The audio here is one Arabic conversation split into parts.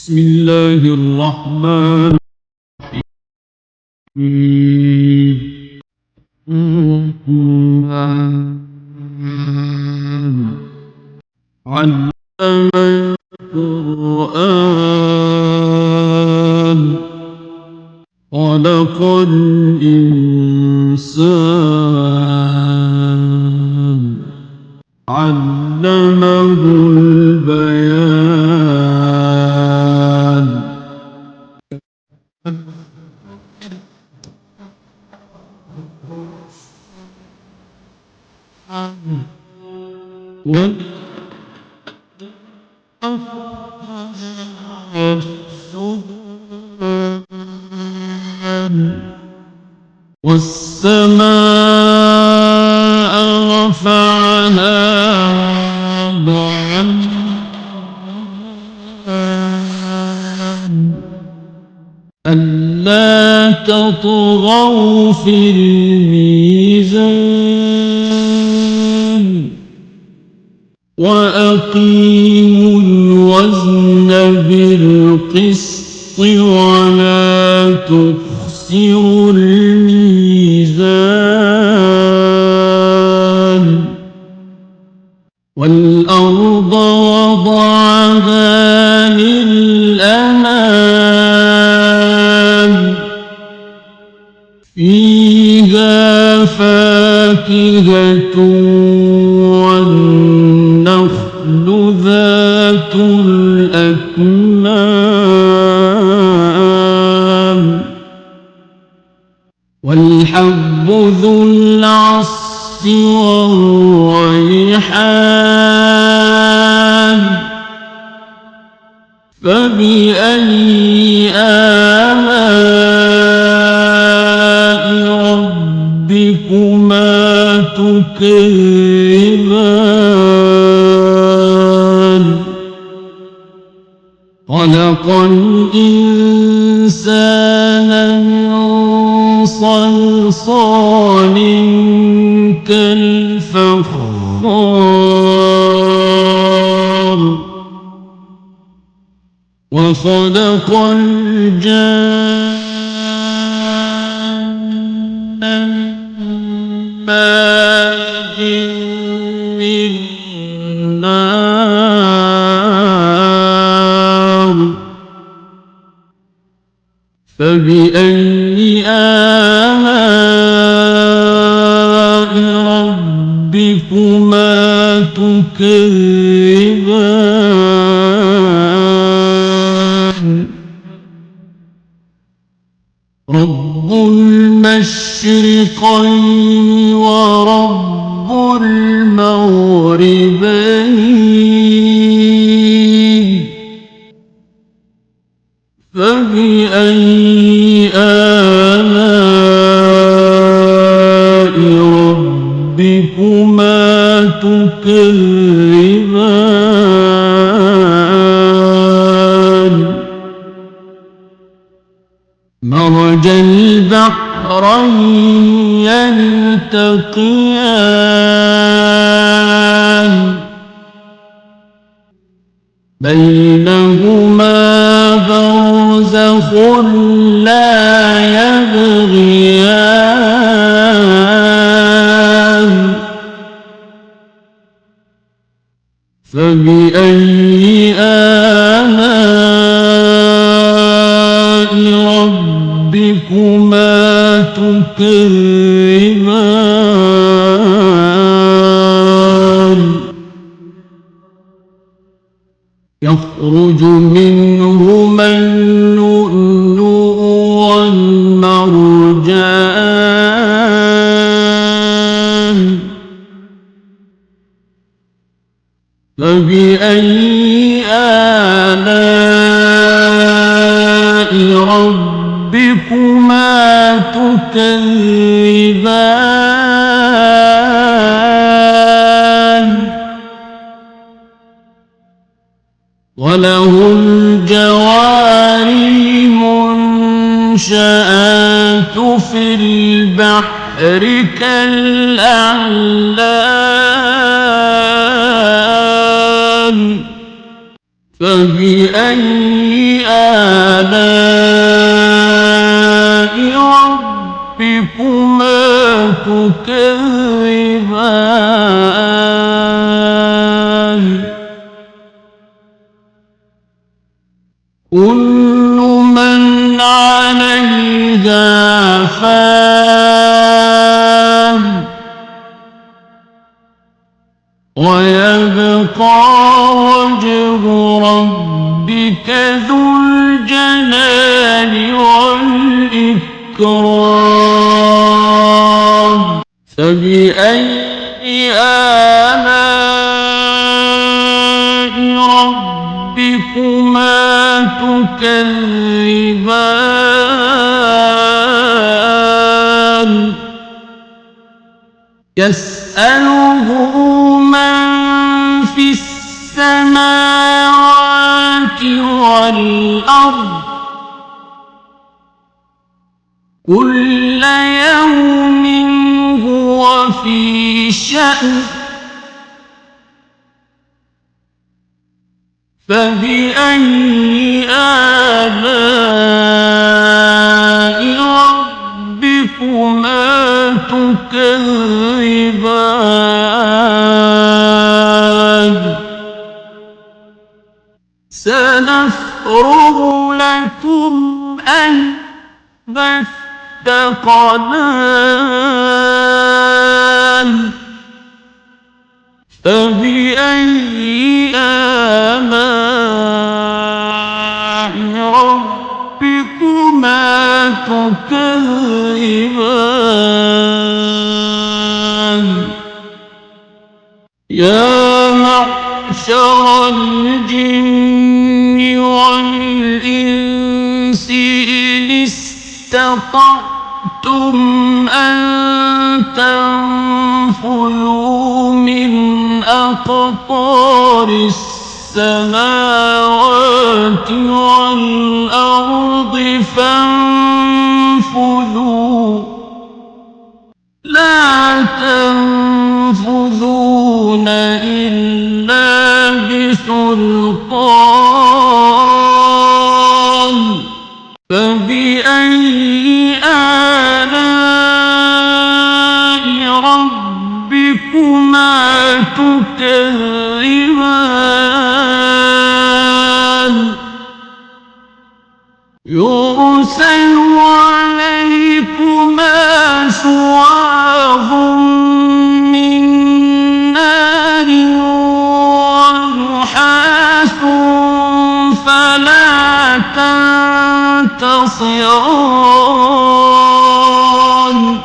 بسم الله الرحمن الرحيم. علم القرآن خلق الإنسان علمه البيان والسماء رفعها ألا تطغوا في الميزان وأقيموا الوزن بالقسط ولا تخسروا الميزان والأرض وضعها للأنام فيها فاكهة والنخل ذات الأكمام والحب ذو العصف والريحان فبأي آلاء ربكما تكذبان خلق الإنسان من صلصال كالفخار وخلق الجن من مارج من نار فبأي آلاء ربكما تكذبان رب المشرقين ورب المغربين فبأي آلاء ربكما تكذبان مرج البحرين يلتقيان بينهما برزخ لا يبغيان فبأي آلاء ربكما تكذبان يخرج منهما اللؤلؤ والمرجان فبأي آلاء ربكما تكذبان وله الجوار المنشآت في البحر كالأعلام فبأي آلاء ربكما تكذبان كل من عليها فان ويبقى وجه ربك ذو الجلال والإكرام فبأي آلاء ربكما تكذبان يسأله من في السماوات والأرض كل يوم هو في شأن فبأي آلاء ربكما تكذبان سنفرغ لكم أيها الثقلان فبأي آلاء ربكما تكذبان يا معشر الجن والإنس إن استطعتم أن تنفذوا من أقطار السماوات والأرض فانفذوا لا تنفذون إلا بسلطان فبأي آلاء ربكما تكذبان يرسل عليكما شواظ من نار ونحاس فلا تنتصران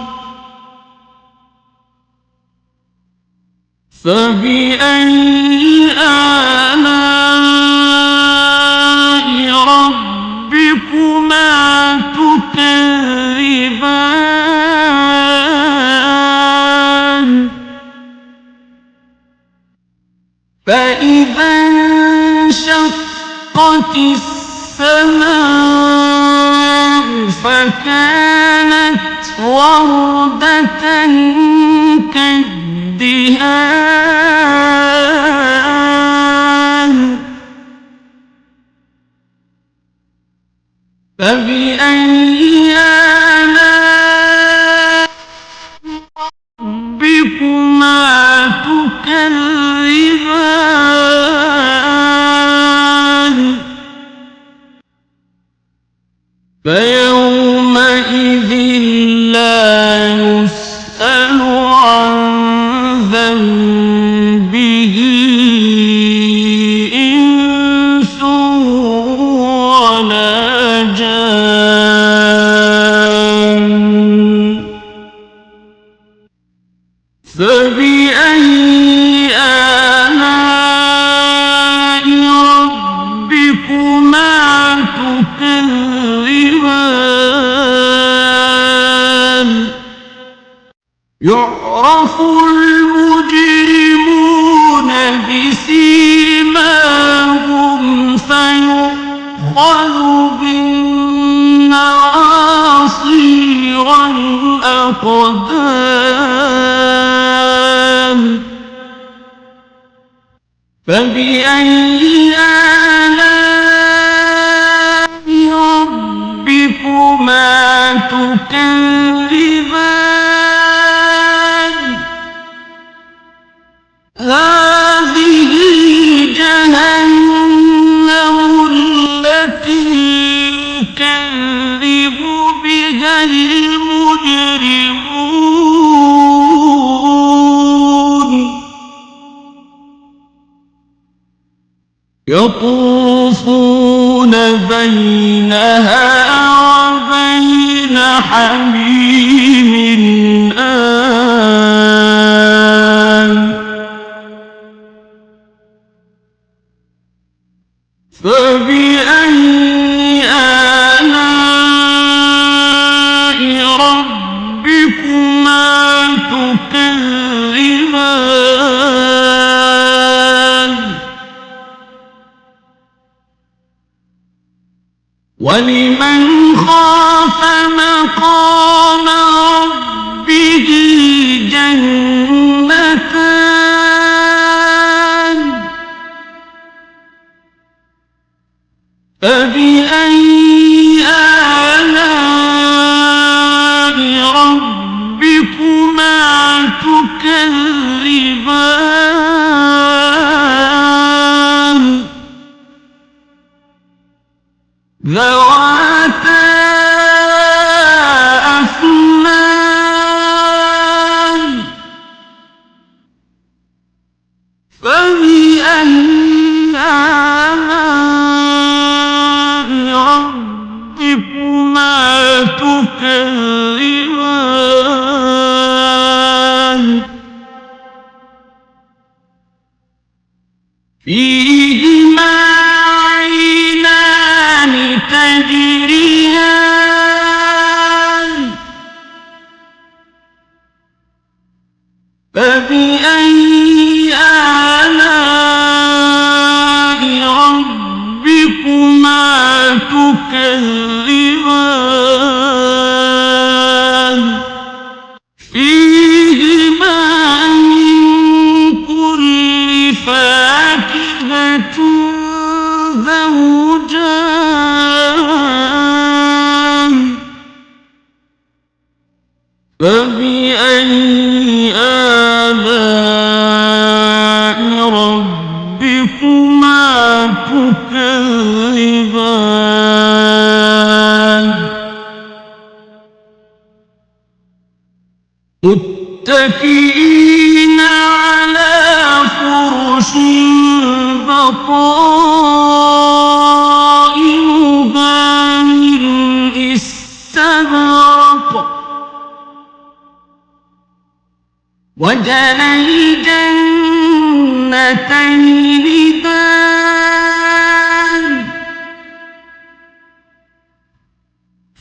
فبأي آلاء ربكما تكذبان فإذا انشقت السماء فكانت وردة كالدهان فبأي آلاء ربكما تكذبان فيومئذ لا يسأل عن ذنبه إنس ولا جان فبأي آلاء ربكما تكذبان يعرف المجرمون بسيماهم فيؤخذ بالنواصي والأقدام فبأي آلاء بينها وبين حميم آن فبأي آلاء ربكما تكذبان ولمن خاف مقام ربه جنتان فبأي آلاء ربكما تكذبان ذواتا أفنان فبأي آلاء ربكما تكذبان فيهما عينان تجريان فبأي آلاء ربكما تكذبان فيهما من كل فاكهة زوجان فبأي آلاء ربكما تكذبان متكئين على فرش بطائنها من استبرق وجنى الجنتين دان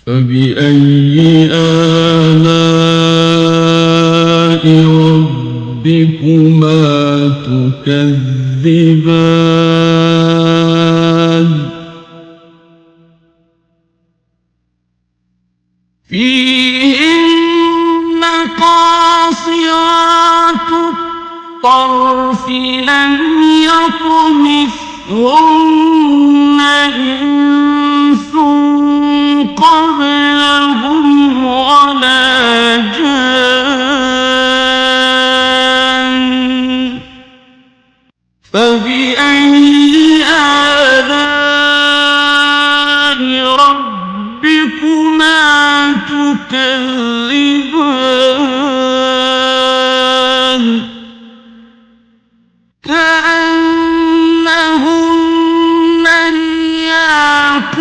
فبأي آلاء ربكما تكذبان فيهن قاصرات الطرف لم يطمثهن إنس قبلهم ولا جان فبأي آلاء ربكما تكذبان كأنهن الياقوت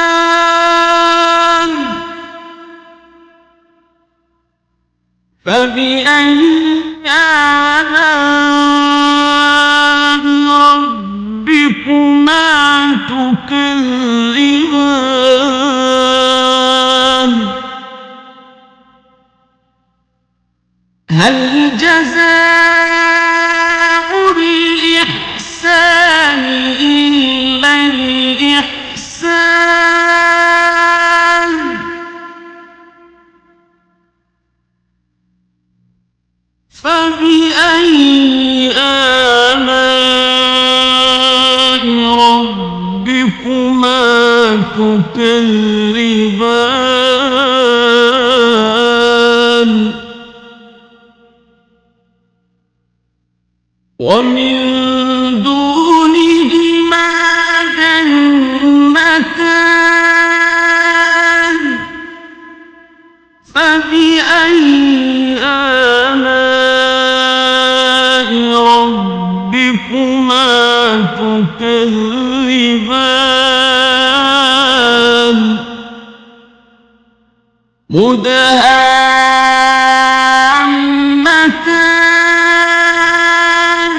والمرجان فبأي آلاء ربكما تكذبان هل جزاء الإحسان إلا الإحسان فبأي آلاء ربكما تكذبان ومن دونهما جنتان فبأي آلاء ربكما تكذبان مدهامتان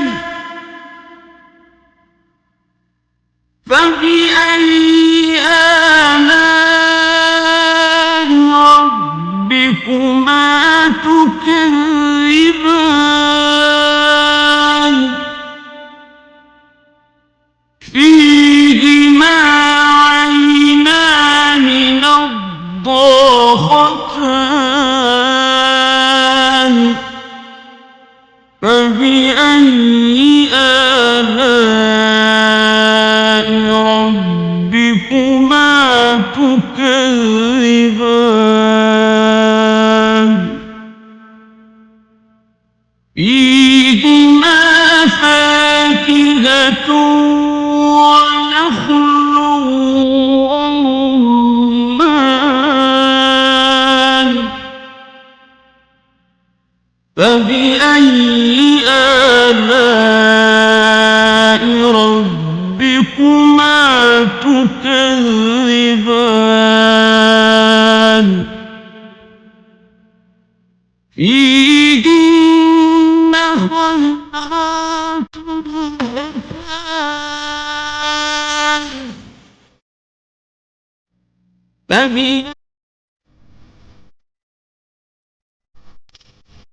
فبأي آلاء ربكما تكذبان فيهما عينان نضاختان فبأي آلاء ربكما تكذبان فيهما فاكهة ونخل ورمان فبأي آلاء ربكما تكذبان فيهن خيرات حسان فبأي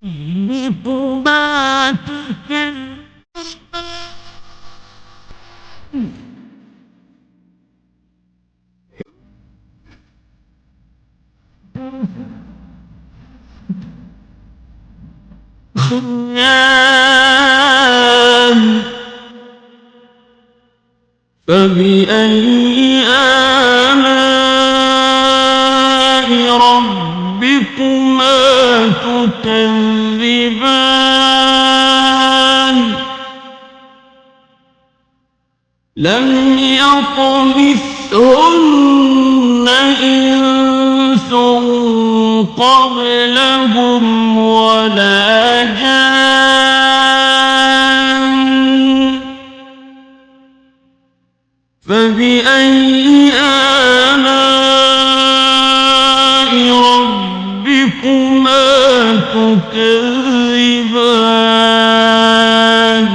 ربكما تكذبان خيام فبأي آلاء ربكما تكذبان لم يطمثهن إنس قبلهم ولا جان فبأي آلاء ربكما تكذبان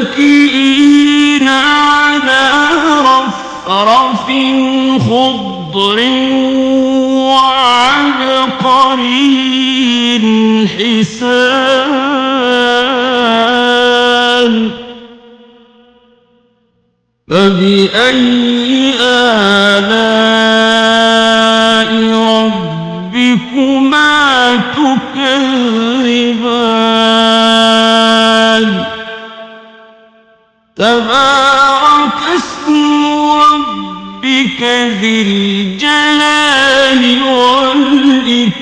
متكئين على رفرف خضر وعبقري حسان فبأي آلاء ربكما تكذبان تبارك اسم ربك ذي الجلال والإكرام